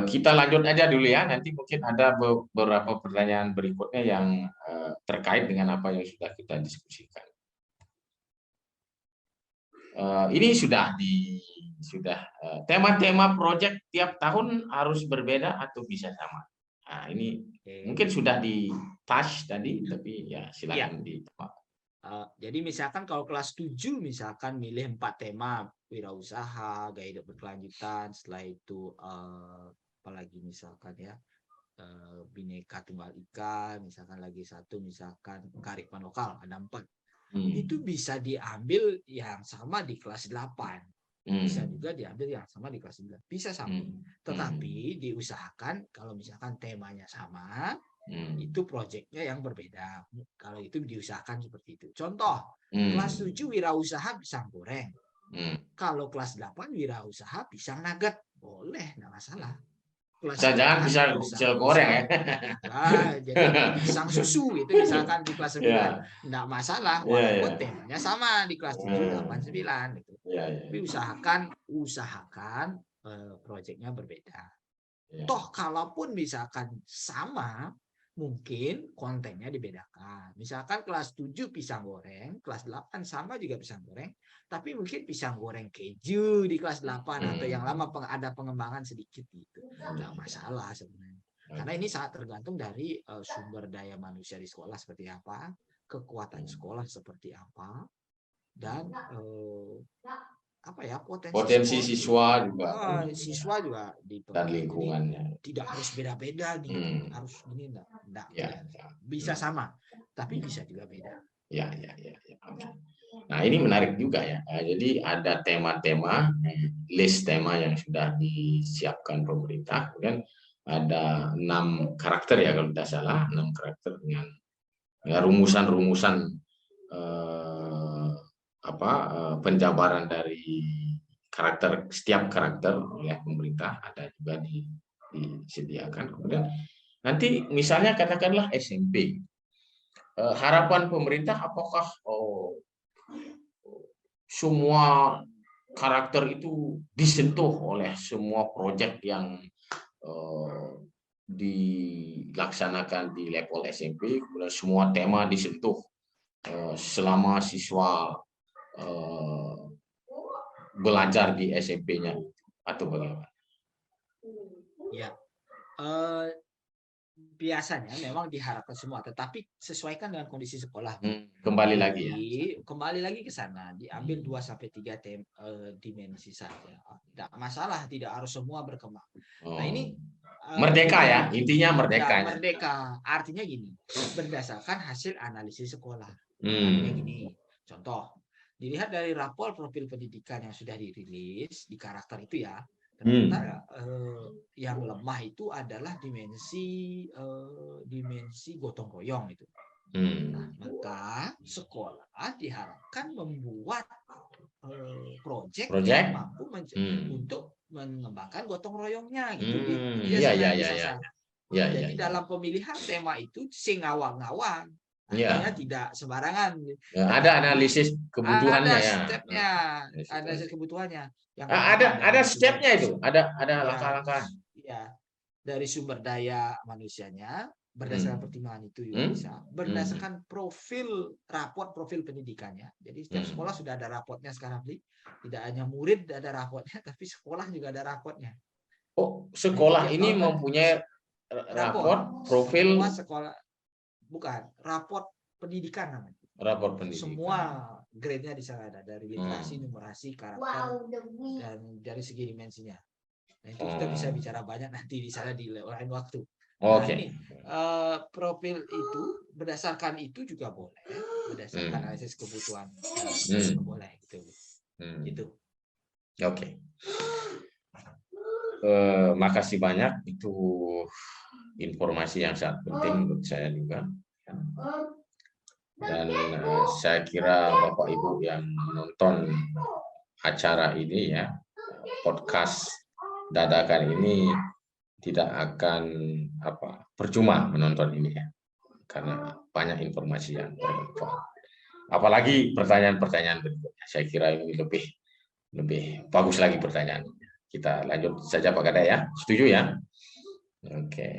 Kita lanjut aja dulu ya. Nanti mungkin ada beberapa pertanyaan berikutnya yang terkait dengan apa yang sudah kita diskusikan. Ini sudah tema-tema proyek tiap tahun harus berbeda atau bisa sama. Nah, ini mungkin sudah di touch tadi, tapi ya silakan ditambah. Jadi misalkan kalau kelas 7 misalkan milih 4 tema, wirausaha, gaya hidup berkelanjutan, setelah itu apalagi misalkan ya, Bhinneka Tunggal Ika, misalkan lagi satu misalkan kearifan lokal, ada 4. Itu bisa diambil yang sama di kelas 8. Bisa juga diambil yang sama di kelas 9. Bisa sama. Tetapi diusahakan kalau misalkan temanya sama, itu proyeknya yang berbeda. Kalau itu diusahakan seperti itu. Contoh, kelas 7 wirausaha pisang goreng. Kalau kelas 8 wirausaha pisang nugget. Boleh, nggak masalah. Jangan bisa goreng ya. Jadi pisang susu itu misalkan di kelas 9. Nggak masalah, walaupun temanya sama di kelas 7, 8, 9. Gitu. Tapi usahakan proyeknya berbeda. Toh kalaupun misalkan sama, mungkin kontennya dibedakan. Misalkan kelas 7 pisang goreng, kelas 8 sama juga pisang goreng, tapi mungkin pisang goreng keju di kelas 8 atau yang lama ada pengembangan sedikit gitu. Nggak masalah sebenarnya. Karena ini sangat tergantung dari sumber daya manusia di sekolah seperti apa, kekuatan sekolah seperti apa, dan potensi siswa juga siswa juga dan lingkungannya tidak harus beda-beda nih, harus gini enggak. Bisa sama tapi bisa juga beda. Ya. Nah, ini menarik juga ya. Jadi ada tema-tema, list tema yang sudah disiapkan pemerintah, kemudian ada 6 karakter ya kalau tidak salah, 6 karakter dengan rumusan-rumusan penjabaran dari setiap karakter oleh pemerintah ada juga disediakan. Kemudian nanti misalnya katakanlah SMP, harapan pemerintah apakah semua karakter itu disentuh oleh semua proyek yang dilaksanakan di level SMP, kemudian semua tema disentuh selama siswa belajar di SMP-nya atau bagaimana? Ya, biasanya memang diharapkan semua, tetapi sesuaikan dengan kondisi sekolah. Kembali lagi ke sana, diambil 2-3 dimensi saja. Tidak masalah, tidak harus semua berkembang. Nah ini merdeka ya, intinya merdeka. Ya, merdeka. Artinya gini, berdasarkan hasil analisis sekolah. Artinya gini, contoh, dilihat dari rapor profil pendidikan yang sudah dirilis di karakter itu ya, ternyata yang lemah itu adalah dimensi gotong royong itu. Nah, maka sekolah diharapkan membuat proyek yang mampu untuk mengembangkan gotong royongnya gitu. Jadi dalam pemilihan tema itu sing ngawang-ngawang. Artinya tidak sembarangan. Ada analisis kebutuhannya ada stepnya, analisis kebutuhannya. Yang ada stepnya itu, ada langkah-langkah. Ya, dari sumber daya manusianya, berdasarkan pertimbangan itu juga bisa. Berdasarkan raport profil pendidikannya. Jadi setiap sekolah sudah ada raportnya sekarang. Tidak hanya murid ada raportnya, tapi sekolah juga ada raportnya. Oh, sekolah ini mempunyai raport profil sekolah. Bukan, raport pendidikan namanya. Raport pendidikan. Semua grade-nya di sana ada, dari literasi, numerasi, karakter, dan dari segi dimensinya. Nah, itu kita bisa bicara banyak nanti di sana di lain waktu. Nah, ini profil itu berdasarkan itu juga boleh, berdasarkan analisis kebutuhan boleh gitu. Gitu. Oke. Makasih banyak, itu informasi yang sangat penting menurut saya juga. Dan saya kira Bapak Ibu yang menonton acara ini ya, podcast dadakan ini tidak akan percuma menonton ini ya, karena banyak informasi yang bermanfaat. Apalagi pertanyaan-pertanyaan berikutnya, saya kira ini lebih bagus lagi pertanyaan. kita lanjut saja Pak Kada ya. Setuju ya? Oke.